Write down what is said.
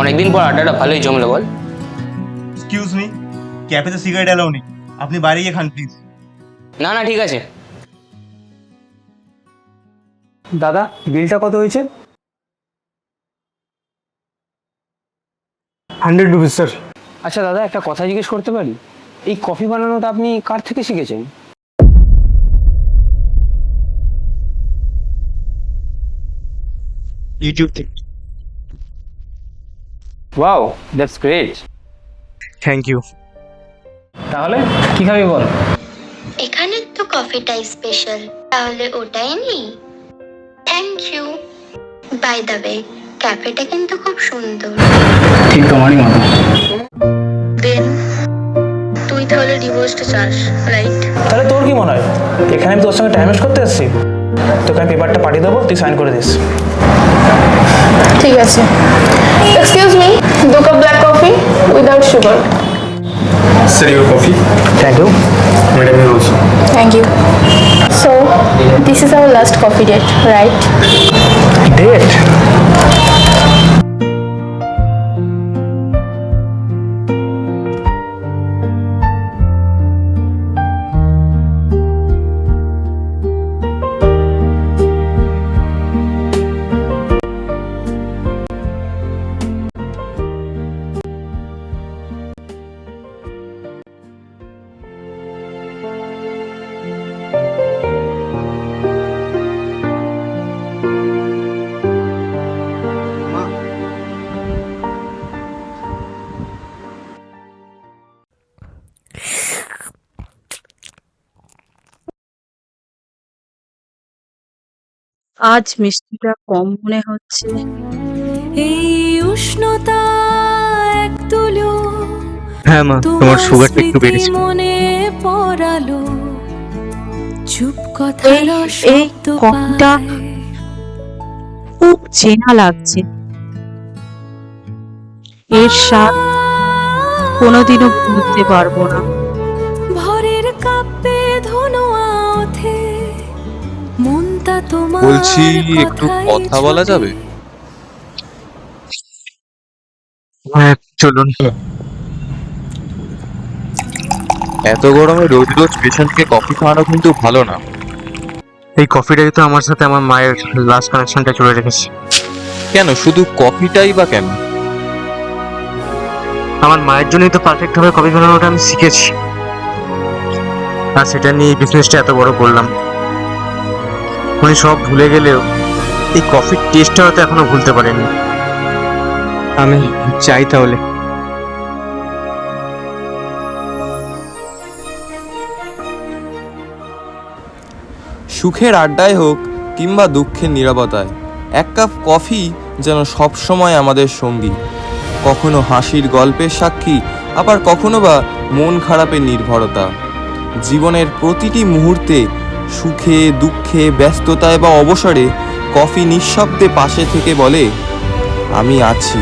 অনেকদিন পর আড্ডাটা ভালোই জমলো বল। এক্সকিউজ মি, ক্যাফেতে সিগারেট অ্যালাউ নেই, আপনি বাইরে গিয়ে খান প্লিজ। না না ঠিক আছে। দাদা বিলটা কত হয়েছে? 100 রুপিস স্যার। আচ্ছা দাদা, একটা কথা জিজ্ঞেস করতে পারি? এই কফি বানানোটা আপনি কার থেকে শিখেছেন? ইউটিউব থেকে। Wow, that's great. Thank you. তাহলে কি খাবি বল? এখানে তো কফিটাই স্পেশাল, তাহলে ওটাই নিই। Thank you. By the way, ক্যাফেটা কিন্তু খুব সুন্দর। ঠিক তোমারই মতো। দেন তুই তাহলে ডিভোর্সটা চাস, রাইট? তাহলে তোর কি মনে হয়? এখানে আমি তোর সঙ্গে টাইম ওয়েস্ট করতে এসেছি? তোকে আমি পেপারটা পাঠিয়ে দেবো, তুই সাইন করে দিস। ঠিক আছে। Excuse me, 2 cup black coffee without sugar. Sir, your coffee. Thank you. Madam, you also. Thank you. So this is our last coffee date, right? Date? আজ মিষ্টিটা কম মনে হচ্ছে। এই উষ্ণতা এক তুলো হ্যাঁ মা, তোমার সুগারটা একটু বেড়েছে। মনে পড়ালো চুপ এই কথার এই শব্দ কফিটা পায়। খুব চেনা লাগছে। এর স্বাদ কোনোদিনও ভুলতে পারবো না। ভরের কাপে ধনোয়া ওঠে মনটা তোমার বলছি, একটু কথাই কথা বলা ছুটে। যাবে? হ্যাঁ চলুন। এত গরমে রোজ রোজ পেশেন্টকে কফি খাওয়ানো কিন্তু ভালো না। এই কফিটাই তো আমার সাথে আমার মায়ের লাস্ট কানেকশনটা চলে রেখেছে। কেন শুধু কফিটাই বা কেন? আমার মায়ের জন্যই তো পারফেক্ট ভাবে কফি বানানোটা আমি শিখেছি, আর সেটা নিয়ে বিজনেসটা এত বড় করলাম। উনি সব ভুলে গেলেও এই কফির টেস্টটা হয়তো এখনো ভুলতে পারেনি। আমি চাই তাহলে। সুখের আড্ডায় হোক কিংবা দুঃখের নীরবতায় এক কাপ কফি যেন সবসময় আমাদের সঙ্গী। কখনো হাসির গল্পের সাক্ষী, আবার কখনো বা মন খারাপের নির্ভরতা। জীবনের প্রতিটি মুহূর্তে সুখে দুঃখে ব্যস্ততায় বা অবসরে কফি নিঃশব্দে পাশে থেকে বলে, আমি আছি।